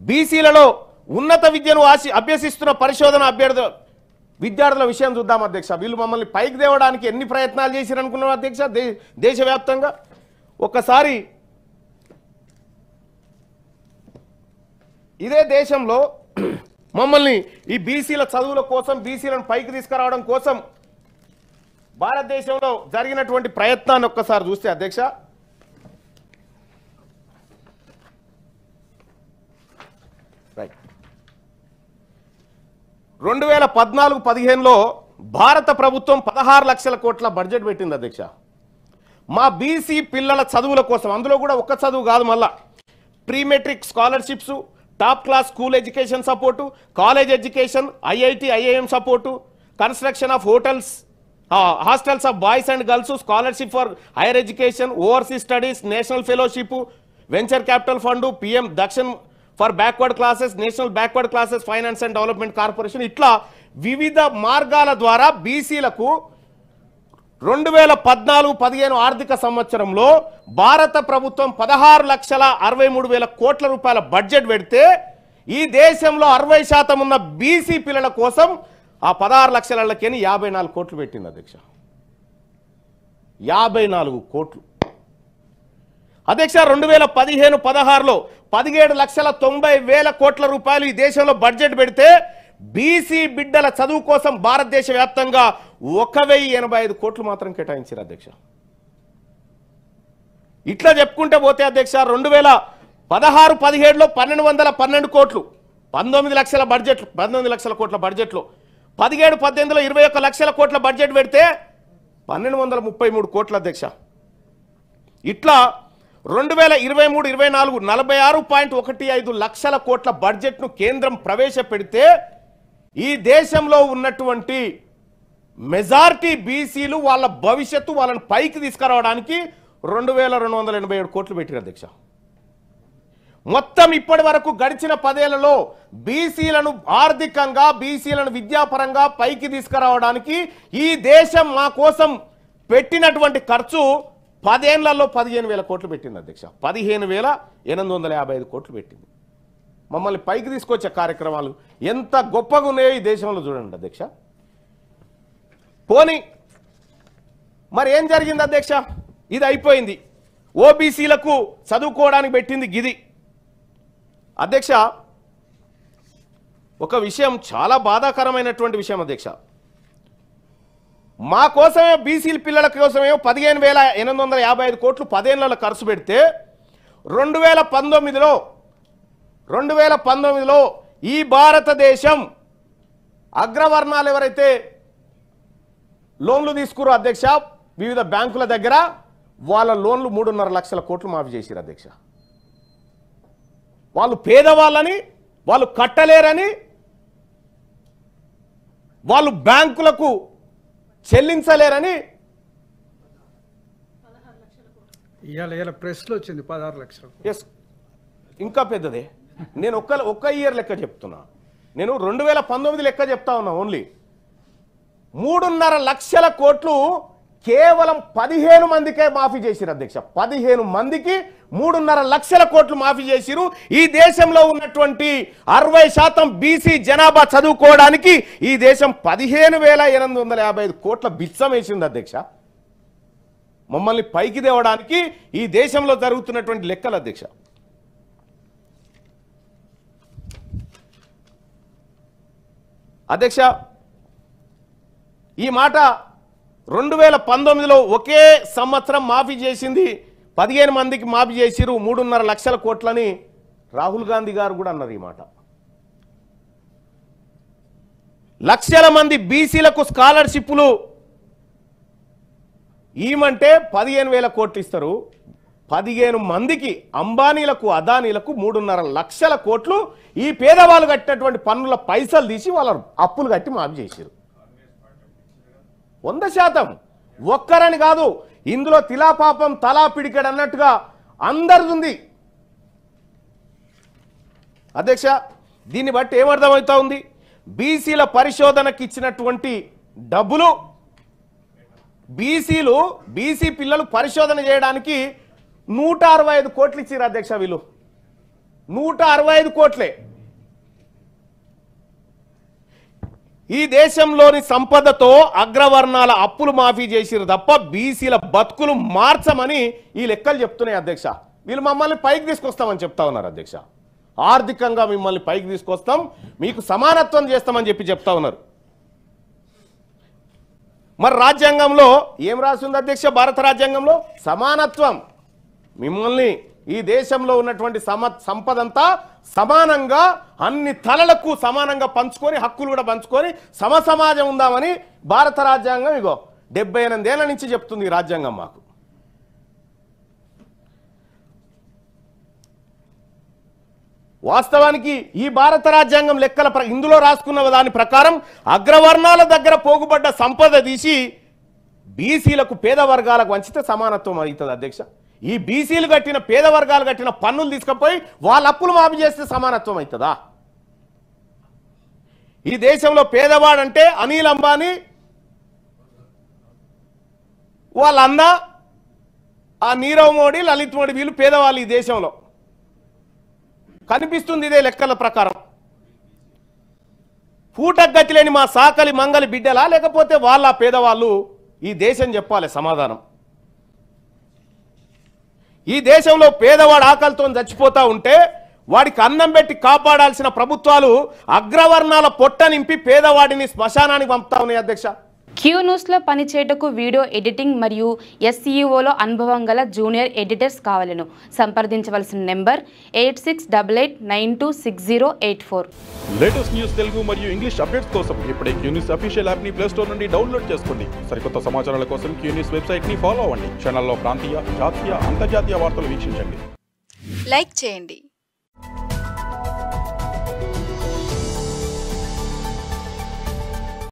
బీసీలలో ఉన్నత విద్యను అభ్యసిస్తున్న పరిశోధన విద్యార్థుల విషయం చూద్దాం అధ్యక్ష. వీళ్ళు మమ్మల్ని పైకి తేవడానికి ఎన్ని ప్రయత్నాలు చేశారనుకున్నాం అధ్యక్ష దేశవ్యాప్తంగా. ఒక్కసారి ఇదే దేశంలో మమ్మల్ని ఈ బీసీల చదువుల కోసం, బీసీలను పైకి తీసుకురావడం కోసం భారతదేశంలో జరిగినటువంటి ప్రయత్నాన్ని ఒక్కసారి చూస్తే అధ్యక్ష, రైట్ 2014-15లో భారత ప్రభుత్వం 16 లక్షల కోట్ల బడ్జెట్ పెట్టింది అధ్యక్ష. మా బీసీ పిల్లల చదువుల కోసం, అందులో కూడా ఒక్క చదువు కాదు, మళ్ళా pre matric scholarships, top class school education support, college education, IIT IIM support, construction of hostels of boys and girls, scholarship for higher education, overseas studies, national fellowship, venture capital fund, PM Dakshin for backward classes, national backward classes finance and development corporation, ఇట్లా వివిధ మార్గాల ద్వారా బీసీలకు 2014-15 ఆర్థిక సంవత్సరంలో భారత ప్రభుత్వం 16,63,000 కోట్ల రూపాయల బడ్జెట్ పెడితే ఈ దేశంలో 60% ఉన్న బీసీ పిల్లల కోసం ఆ 16 లక్షలకి 54 కోట్లు పెట్టింది అధ్యక్ష. 54 కోట్లు అధ్యక్ష. 2015-16లో 17,90,000 కోట్ల రూపాయలు ఈ దేశంలో బడ్జెట్ పెడితే బీసీ బిడ్డల చదువు కోసం భారతదేశ వ్యాప్తంగా 1,085 కోట్లు మాత్రం కేటాయించారు అధ్యక్ష. ఇట్లా చెప్పుకుంటే పోతే అధ్యక్ష 2016-17లో 1,212 కోట్లు, 19 లక్షల బడ్జెట్, 19 లక్షల కోట్ల బడ్జెట్లో 17-18లో 21 లక్షల కోట్ల బడ్జెట్ పెడితే 1,233 కోట్ల అధ్యక్ష. ఇట్లా 2023-24 46.15 లక్షల కోట్ల బడ్జెట్ను కేంద్రం ప్రవేశపెడితే ఈ దేశంలో ఉన్నటువంటి మెజారిటీ బీసీలు వాళ్ళ భవిష్యత్తు, వాళ్ళని పైకి తీసుకురావడానికి 2,287 కోట్లు పెట్టారు అధ్యక్ష. మొత్తం ఇప్పటి వరకు గడిచిన 10 ఏళ్లలో బీసీలను ఆర్థికంగా, బీసీలను విద్యాపరంగా పైకి తీసుకురావడానికి ఈ దేశం మా కోసం పెట్టినటువంటి ఖర్చు 10 ఏళ్లలో 15,000 కోట్లు పెట్టింది అధ్యక్ష. 15,855 కోట్లు పెట్టింది. మమ్మల్ని పైకి తీసుకొచ్చే కార్యక్రమాలు ఎంత గొప్పగా ఉన్నాయో ఈ దేశంలో చూడండి అధ్యక్ష. పోనీ మరి ఏం జరిగింది అధ్యక్ష? ఇది అయిపోయింది. ఓబీసీలకు చదువుకోవడానికి పెట్టింది గిది అధ్యక్ష. ఒక విషయం, చాలా బాధాకరమైనటువంటి విషయం అధ్యక్ష. మా కోసమే, బీసీ పిల్లల కోసమే 15,855 కోట్లు 10 ఏళ్లలో ఖర్చు పెడితే 2019లో ఈ భారతదేశం అగ్రవర్ణాలు ఎవరైతే లోన్లు తీసుకురో అధ్యక్ష వివిధ బ్యాంకుల దగ్గర, వాళ్ళ లోన్లు 3.5 లక్షల కోట్లు మాఫీ చేశారు అధ్యక్ష. వాళ్ళు పేదవాళ్ళని, వాళ్ళు కట్టలేరని, వాళ్ళు బ్యాంకులకు చెల్లించలేరని ఇవాళ ప్రెస్లో వచ్చింది 16 లక్షలు. ఎస్, ఇంకా పెద్దదే. నేను ఒక్క ఇయర్ లెక్క చెప్తున్నా. నేను 2019 లెక్క చెప్తా ఉన్నా. ఓన్లీ 3.5 లక్షల కోట్లు కేవలం 15 మందికే మాఫీ చేసిరు అధ్యక్ష. 15 మందికి 3.5 లక్షల కోట్లు మాఫీ చేసిరు. ఈ దేశంలో ఉన్నటువంటి 60% బీసీ జనాభా చదువుకోవడానికి ఈ దేశం 15,855 కోట్ల బిచ్చం వేసింది అధ్యక్ష. మమ్మల్ని పైకి తేవడానికి ఈ దేశంలో జరుగుతున్నటువంటి లెక్కలు అధ్యక్ష. అధ్యక్ష, ఈ మాట 2019లో ఒకే సంవత్సరం మాఫీ చేసింది 15 మందికి మాఫీ చేసిరు 3.5 లక్షల కోట్లని రాహుల్ గాంధీ గారు కూడా అన్నారు. ఈ మాట లక్షల మంది బీసీలకు స్కాలర్షిప్లు ఈమంటే 15,000 కోట్లు ఇస్తారు. 15 మందికి అంబానీలకు, అదానీలకు 3.5 లక్షల కోట్లు ఈ పేదవాళ్ళు కట్టినటువంటి పన్నుల పైసలు తీసి వాళ్ళ అప్పులు కట్టి మాఫీ చేశారు. 100%. ఒక్కరని కాదు, ఇందులో తిలాపాపం తలా పిడికెడు అన్నట్టుగా అందరిది ఉంది అధ్యక్ష. దీన్ని బట్టి ఏమర్థమవుతా ఉంది? బీసీల పరిశోధనకి ఇచ్చినటువంటి డబ్బులు, బీసీ పిల్లలు పరిశోధన చేయడానికి 165 కోట్లు ఇచ్చారు అధ్యక్ష. వీళ్ళు 165 కోట్లే. ఈ దేశంలోని సంపదతో అగ్రవర్ణాల అప్పులు మాఫీ చేసిరు తప్ప బీసీల బతుకులు మార్చమని ఈ లెక్కలు చెప్తున్నాయి అధ్యక్ష. వీళ్ళు మమ్మల్ని పైకి తీసుకొస్తామని చెప్తా ఉన్నారు అధ్యక్ష. ఆర్థికంగా మిమ్మల్ని పైకి తీసుకొస్తాం, మీకు సమానత్వం చేస్తామని చెప్తా ఉన్నారు. మరి రాజ్యాంగంలో ఏం రాసింది అధ్యక్ష? భారత రాజ్యాంగంలో సమానత్వం. మిమ్మల్ని ఈ దేశంలో ఉన్నటువంటి సంపదంతా సమానంగా అన్ని తలలకు సమానంగా పంచుకొని హక్కులు కూడా పంచుకొని సమాజం ఉందామని భారత రాజ్యాంగం 78 ఏళ్ల నుంచి చెప్తుంది ఈ రాజ్యాంగం మాకు. వాస్తవానికి ఈ భారత రాజ్యాంగం లెక్కల ఇందులో రాసుకున్న దాని ప్రకారం అగ్రవర్ణాల దగ్గర పోగుబడ్డ సంపద తీసి బీసీలకు పేద వర్గాలకు వంచితే సమానత్వం అవుతుంది అధ్యక్ష. ఈ బీసీలు కట్టిన పేద వర్గాలు కట్టిన పన్నులు తీసుకుపోయి వాళ్ళ అప్పులు మాఫీ చేస్తే సమానత్వం అవుతుందా? ఈ దేశంలో పేదవాడంటే అనిల్ అంబానీ వాళ్ళ అన్న ఆ నీరవ్ మోడీ, లలిత్ మోడీ, వీళ్ళు పేదవాళ్ళు ఈ దేశంలో కనిపిస్తుంది. ఇదే లెక్కల ప్రకారం పూటకు గతి లేని మా సాకలి మంగలి బిడ్డలా లేకపోతే వాళ్ళ పేదవాళ్ళు? ఈ దేశం చెప్పాలి సమాధానం. ఈ దేశంలో పేదవాడు ఆకలితో చచ్చిపోతా ఉంటే వాడికి అన్నం పెట్టి కాపాడాల్సిన ప్రభుత్వాలు అగ్రవర్ణాల పొట్ట నింపి పేదవాడిని శ్మశానానికి పంపుతా ఉన్నాయి అధ్యక్ష. క్యూ న్యూస్లో పనిచేయటకు వీడియో ఎడిటింగ్ మరియు SEOలో అనుభవం గల జూనియర్ ఎడిటర్స్ కావాలను సంప్రదించవలసిన నెంబర్ 8688926084. లేటెస్ట్ న్యూస్ తెలుగు మరియు ఇంగ్లీష్ అప్డేట్స్ కోసం ఇప్పుడే క్యూ న్యూస్ అఫీషియల్ యాప్ ని ప్లే స్టోర్ నుండి డౌన్లోడ్ చేసుకోండి. సరికొత్త సమాచారాల కోసం క్యూ న్యూస్ వెబ్సైట్ ని ఫాలో అవ్వండి. ఛానల్లో ప్రాంతీయ, జాతీయ, అంతర్జాతీయ వార్తలు వీక్షించండి. లైక్ చేయండి.